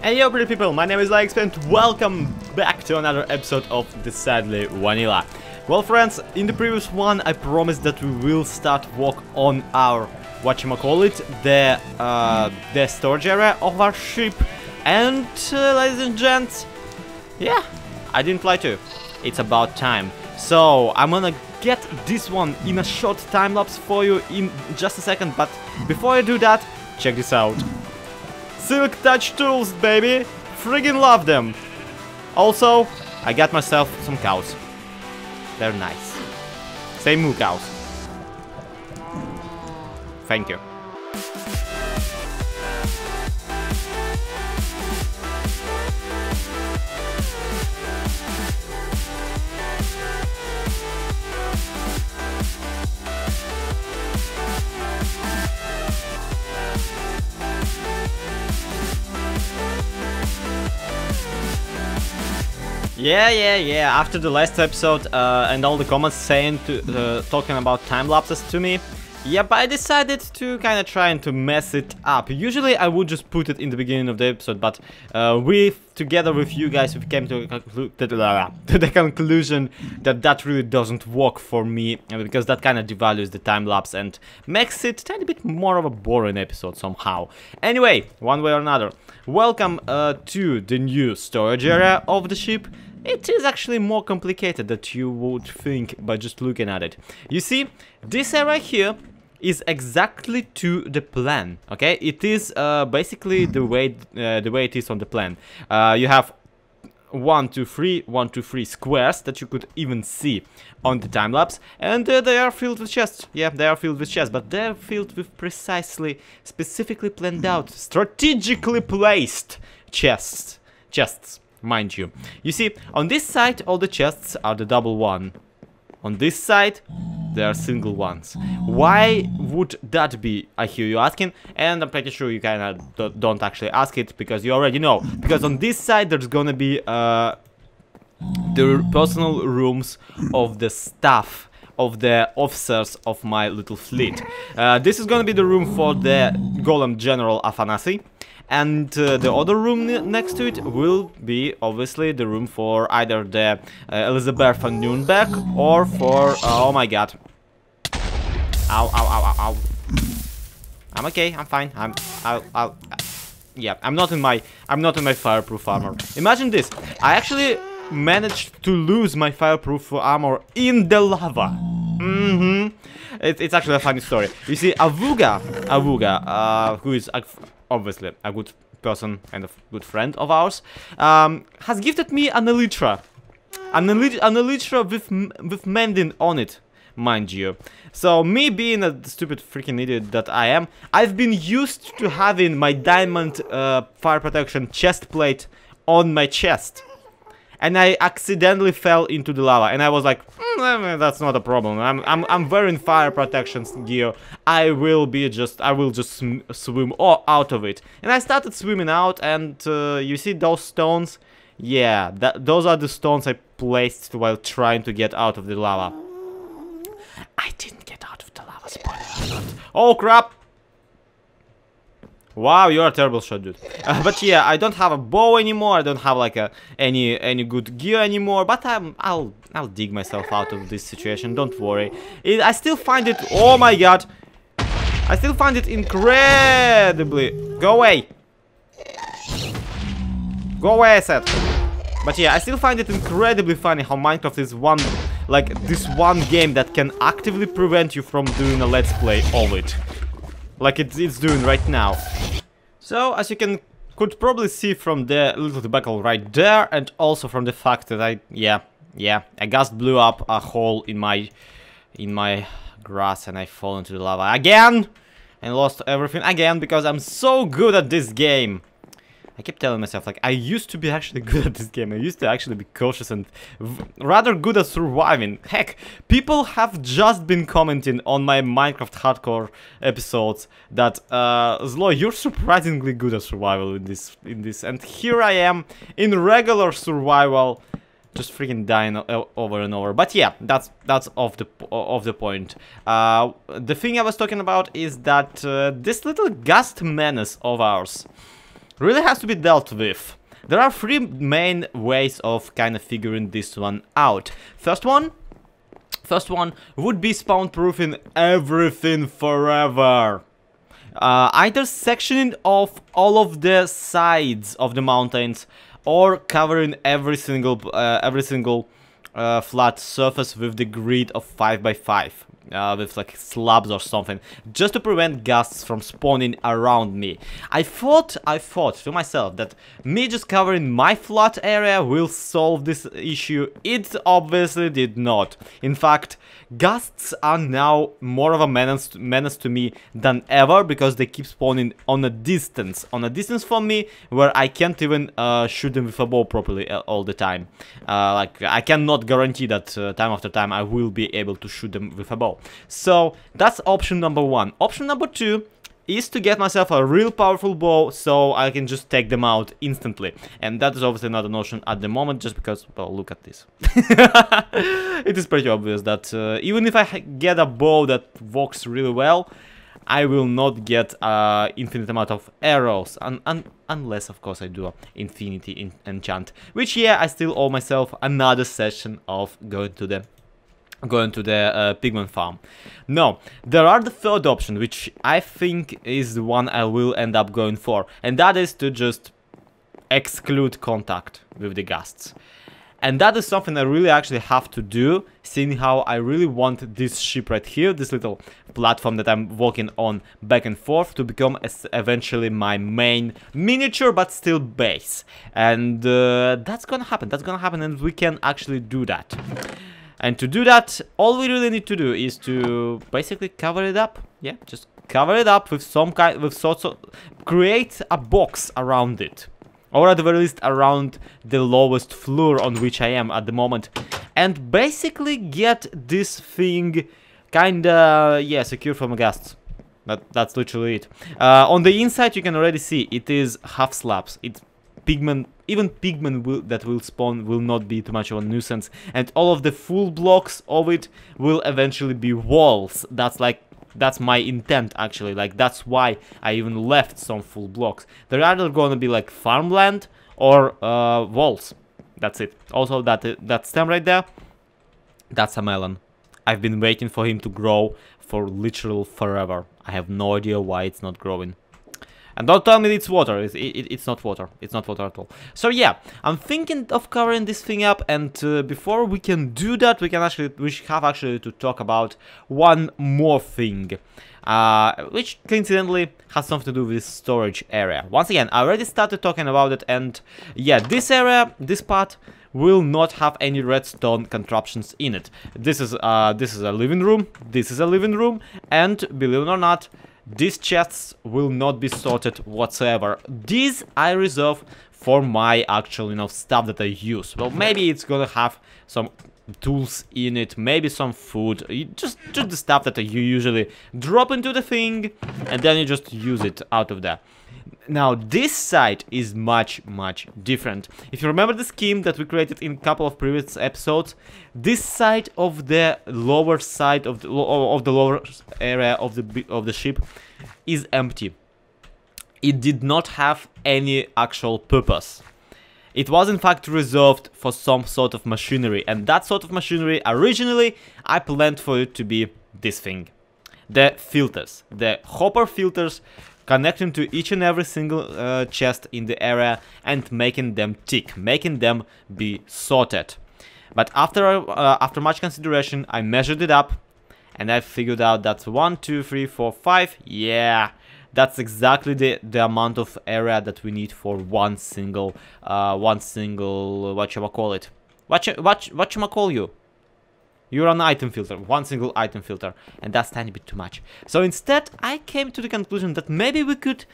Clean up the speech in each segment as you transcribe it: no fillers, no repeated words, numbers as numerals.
Hey yo pretty people, my name is Zloyxp and welcome back to another episode of Decidedly Vanilla. Well friends, in the previous one I promised that we will start work on our, whatchamacallit, the storage area of our ship. And ladies and gents, yeah, I didn't lie to you, it's about time. So I'm gonna get this one in a short time lapse for you in just a second, but before I do that, check this out. Silk touch tools, baby! Friggin' love them! Also, I got myself some cows. They're nice. Say moo cows. Thank you. Yeah. After the last episode and all the comments saying talking about time lapses to me, yep, I decided to kind of try and to mess it up. Usually I would just put it in the beginning of the episode, but together with you guys, we came to the conclusion that that really doesn't work for me, because that kind of devalues the time lapse and makes it a tiny bit more of a boring episode somehow. Anyway, one way or another, welcome to the new storage area of the ship. It is actually more complicated than you would think by just looking at it. You see, this area here is exactly to the plan. Okay, it is basically the way it is on the plan. You have 1, 2, 3 squares that you could even see on the time lapse, and they are filled with chests. Yeah, they are filled with chests, but they're filled with precisely, specifically planned out, strategically placed chests. Mind you. You see, on this side, all the chests are the double one. On this side, they are single ones. Why would that be, I hear you asking? And I'm pretty sure you kinda don't actually ask it, because you already know. Because on this side, there's gonna be the personal rooms of the staff, of the officers of my little fleet. This is gonna be the room for the Golem General Afanasi. And the other room next to it will be, obviously, the room for either the Elizabeth von Nürnberg or for... oh my god. Ow. I'm okay, I'm fine. Yeah, I'm not in my fireproof armor. Imagine this. I actually managed to lose my fireproof armor in the lava. It's actually a funny story. You see, Avuga, who is... obviously a good person and a good friend of ours, has gifted me an elytra. An elytra with mending on it, mind you. So me being a stupid freaking idiot that I am, I've been used to having my diamond fire protection chest plate on my chest. And I accidentally fell into the lava, and I was like, that's not a problem. I'm wearing fire protection gear. I will just swim out of it. And I started swimming out, and you see those stones? Yeah, those are the stones I placed while trying to get out of the lava. I didn't get out of the lava, spoiler alert. Oh crap! Wow, you're a terrible shot, dude. But yeah, I don't have a bow anymore. I don't have like any good gear anymore. But I'll dig myself out of this situation. Don't worry. I still find it. Oh my god! I still find it incredibly. Go away! Go away, I said. But yeah, I still find it incredibly funny how Minecraft is this one game that can actively prevent you from doing a let's play of it. Like it's doing right now. So, as you could probably see from the little debacle right there, and also from the fact that I just blew up a hole in my grass and I fall into the lava again and lost everything again because I'm so good at this game. I keep telling myself, like, I used to be actually good at this game. I used to actually be cautious and rather good at surviving. Heck, people have just been commenting on my Minecraft hardcore episodes that, Zlo, you're surprisingly good at survival in this. And here I am, in regular survival, just freaking dying over and over. But yeah, that's off the point. The thing I was talking about is that this little gust menace of ours really has to be dealt with. There are three main ways of kind of figuring this one out. First one would be spawn-proofing everything forever. Either sectioning off all of the sides of the mountains, or covering every single flat surface with the grid of 5 by 5. With like slabs or something, just to prevent ghasts from spawning around me. I thought to myself that me just covering my flat area will solve this issue. It obviously did not. In fact, ghasts are now more of a menace to me than ever, because they keep spawning on a distance from me, where I can't even shoot them with a bow properly all the time. Like, I cannot guarantee that time after time I will be able to shoot them with a bow. So that's option number one. Option number two is to get myself a real powerful bow, so I can just take them out instantly. And that is obviously not an option at the moment, just because, well, look at this. It is pretty obvious that even if I get a bow that works really well, I will not get infinite amount of arrows, unless, of course, I do infinity enchant. Which, yeah, I still owe myself another session of going to the pigment farm. No, there are the third option, which I think is the one I will end up going for, and that is to just exclude contact with the ghasts. And that is something I really actually have to do, seeing how I really want this ship right here, this little platform that I'm walking on back and forth, to become eventually my main miniature but still base. And that's gonna happen, and we can actually do that. And to do that, all we really need to do is to basically cover it up. Yeah, just cover it up with some kind, with sorts of, create a box around it, or at the very least around the lowest floor on which I am at the moment, and basically get this thing kinda, yeah, secure from ghasts. That's literally it. On the inside, you can already see it is half slabs. It's pigment. Even pigment that will spawn will not be too much of a nuisance, and all of the full blocks of it will eventually be walls. That's my intent, actually. Like, that's why I even left some full blocks. They're either gonna be like farmland or walls. That's it. Also, that stem right there, that's a melon. I've been waiting for him to grow for literal forever. I have no idea why it's not growing. And don't tell me it's water. It's not water. It's not water at all. So yeah, I'm thinking of covering this thing up, and before we can do that, we have actually to talk about one more thing, which coincidentally has something to do with this storage area. Once again, I already started talking about it, and yeah, this area, this part, will not have any redstone contraptions in it. This is a living room. This is a living room, and believe it or not, these chests will not be sorted whatsoever. These I reserve for my actual, stuff that I use. Well, maybe it's gonna have some tools in it, maybe some food, just the stuff that you usually drop into the thing, and then you just use it out of there. Now, this side is much different. If you remember the scheme that we created in a couple of previous episodes, this side of the lower side of the lower area of the ship is empty. It did not have any actual purpose. It was in fact reserved for some sort of machinery, and that sort of machinery, originally, I planned for it to be this thing. The filters, the hopper filters, connecting to each and every single chest in the area and making them tick, making them be sorted. But after much consideration, I measured it up, and I figured out that's 1, 2, 3, 4, 5. Yeah, that's exactly the amount of area that we need for one single whatchamacallit. Whatchamacall you? You're an item filter, one single item filter, and that's a tiny bit too much. So instead, I came to the conclusion that maybe we could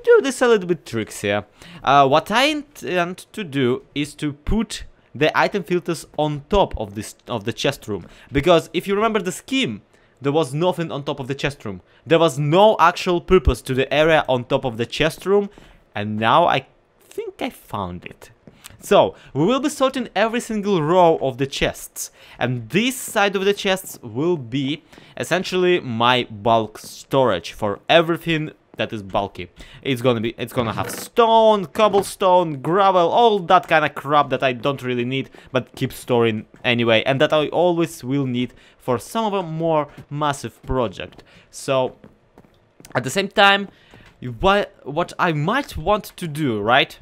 do this a little bit trixier. What I intend to do is to put the item filters on top of the chest room, because if you remember the scheme, there was nothing on top of the chest room. There was no actual purpose to the area on top of the chest room, and now I think I found it. So, we will be sorting every single row of the chests, and this side of the chests will be essentially my bulk storage for everything that is bulky. It's gonna have stone, cobblestone, gravel, all that kind of crap that I don't really need, but keep storing anyway, and that I always will need for some of a more massive project. So, at the same time, what I might want to do, right,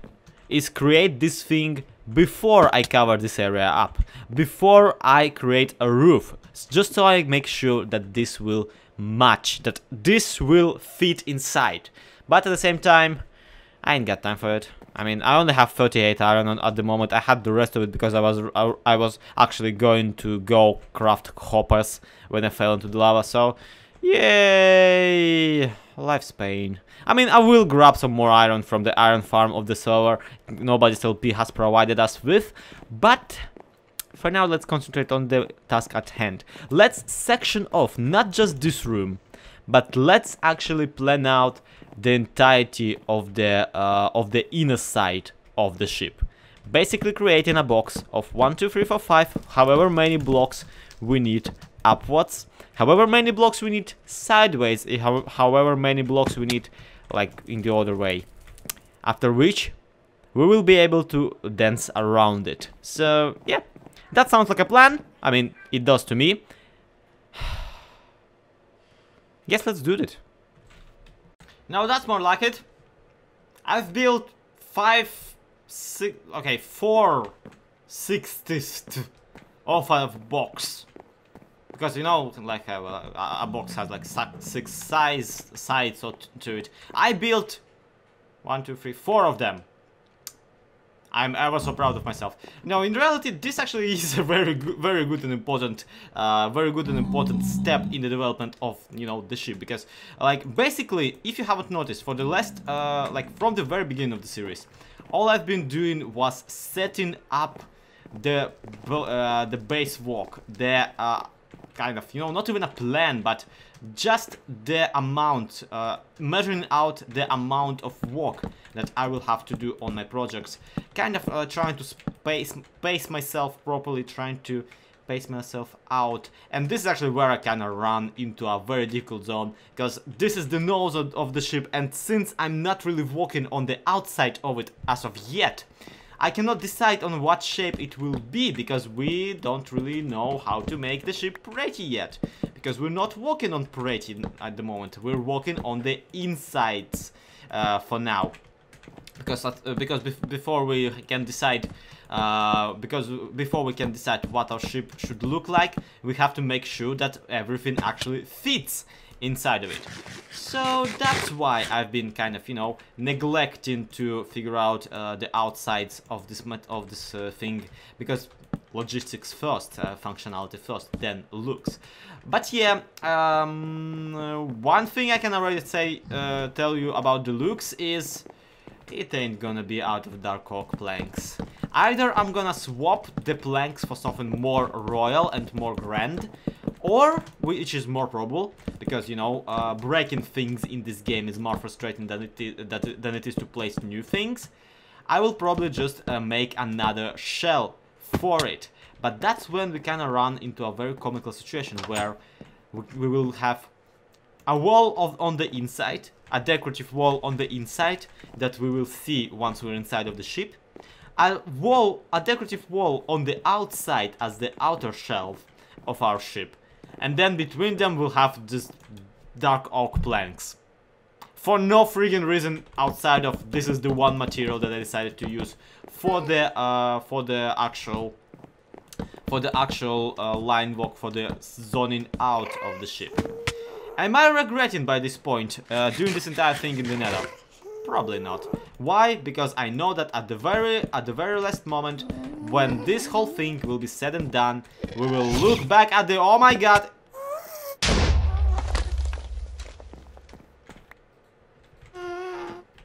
is create this thing before I cover this area up, before I create a roof, just so I make sure that this will match, that this will fit inside. But at the same time, I ain't got time for it. I mean, I only have 38 iron at the moment. I had the rest of it because I was actually going to go craft hoppers when I fell into the lava. So, yay! Life's pain. I mean, I will grab some more iron from the iron farm of the server nobody's LP has provided us with, but for now let's concentrate on the task at hand. Let's section off not just this room, but let's actually plan out the entirety of the inner side of the ship. Basically creating a box of 1, 2, 3, 4, 5, however many blocks we need upwards, however many blocks we need sideways, however many blocks we need like in the other way. After which we will be able to dance around it. So yeah, that sounds like a plan. I mean, it does to me. Guess let's do it. Now that's more like it. I've built 4 sixtieth of a box. Because, you know, like a box has like 6 sides to it. I built 1, 2, 3, 4 of them. I'm ever so proud of myself. Now, in reality, this actually is a very good and important step in the development of, you know, the ship. Because, like, basically, if you haven't noticed, for the last, like, from the very beginning of the series, all I've been doing was setting up the base walk, the kind of, you know, not even a plan, but just the amount, measuring out the amount of work that I will have to do on my projects, kind of trying to pace myself properly, trying to pace myself out. And this is actually where I kind of run into a very difficult zone, because this is the nose of the ship, and since I'm not really working on the outside of it as of yet, I cannot decide on what shape it will be, because we don't really know how to make the ship pretty yet. Because we're not working on pretty at the moment, we're working on the insides for now. Because before we can decide, what our ship should look like, we have to make sure that everything actually fits inside of it. So that's why I've been kind of, you know, neglecting to figure out the outsides of this thing, because logistics first, functionality first, then looks. But yeah, one thing I can already tell you about the looks is it ain't gonna be out of dark oak planks. Either I'm gonna swap the planks for something more royal and more grand, or, which is more probable, because, you know, breaking things in this game is more frustrating than it is to place new things, I will probably just make another shell for it. But that's when we kind of run into a very comical situation where we will have a wall on the inside, a decorative wall on the inside that we will see once we're inside of the ship, a decorative wall on the outside as the outer shelf of our ship, and then between them we'll have this dark oak planks. For no friggin' reason outside of this is the one material that I decided to use for the actual line walk, for the zoning out of the ship. Am I regretting by this point doing this entire thing in the nether? Probably not. Why? Because I know that at the very last moment, when this whole thing will be said and done, we will look back at the, oh my god.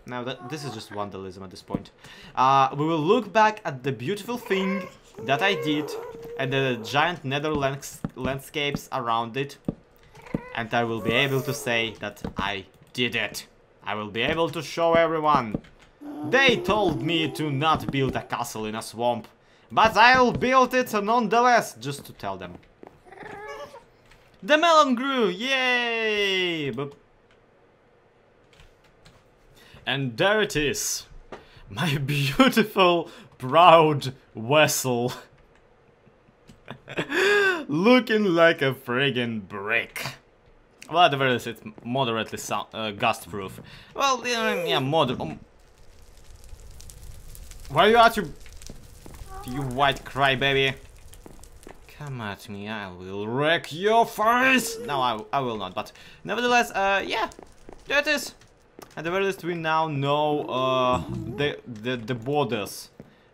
Now this is just vandalism at this point. We will look back at the beautiful thing that I did and the giant nether landscapes around it, and I will be able to say that I did it. I will be able to show everyone. They told me to not build a castle in a swamp, but I'll build it nonetheless, just to tell them. The melon grew, yay! But And there it is. My beautiful, proud vessel. Looking like a friggin' brick. Well, at the very least, it's moderately gust-proof. Well, yeah, where are you at, you white crybaby? Come at me, I will wreck your face! No, I will not, but nevertheless, yeah, there it is. At the very least, we now know the borders,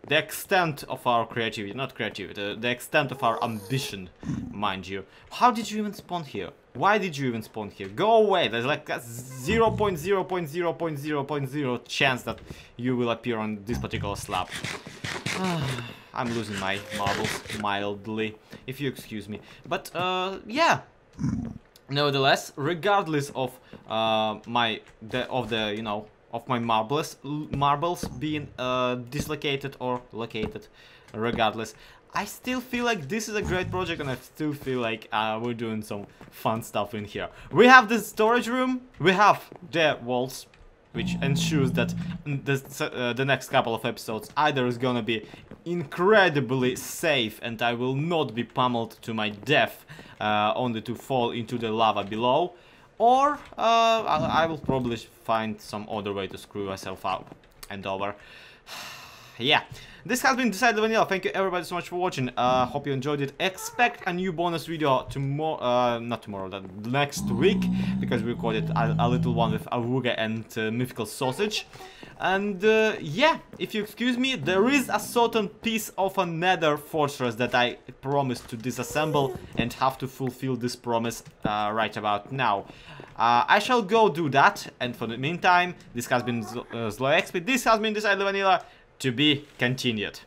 the extent of our creativity, not creativity, the extent of our ambition, mind you. How did you even spawn here? Why did you even spawn here? Go away! There's like a 0.0.0.0.0 chance that you will appear on this particular slab. I'm losing my marbles mildly, if you excuse me. But yeah. Nevertheless, regardless of my marbles being dislocated or located, regardless, I still feel like this is a great project, and I still feel like we're doing some fun stuff in here. We have this storage room, we have the walls, which ensures that the next couple of episodes either is gonna be incredibly safe and I will not be pummeled to my death, only to fall into the lava below, or I will probably find some other way to screw myself up and over. Yeah, this has been Decidedly Vanilla. Thank you everybody so much for watching. Hope you enjoyed it. Expect a new bonus video tomorrow, not tomorrow, next week, because we recorded a little one with Aruga and Mythical Sausage. And yeah, if you excuse me, there is a certain piece of a nether fortress that I promised to disassemble and have to fulfill this promise right about now. I shall go do that, and for the meantime, this has been Zloyxp. This has been Decidedly Vanilla. To be continued.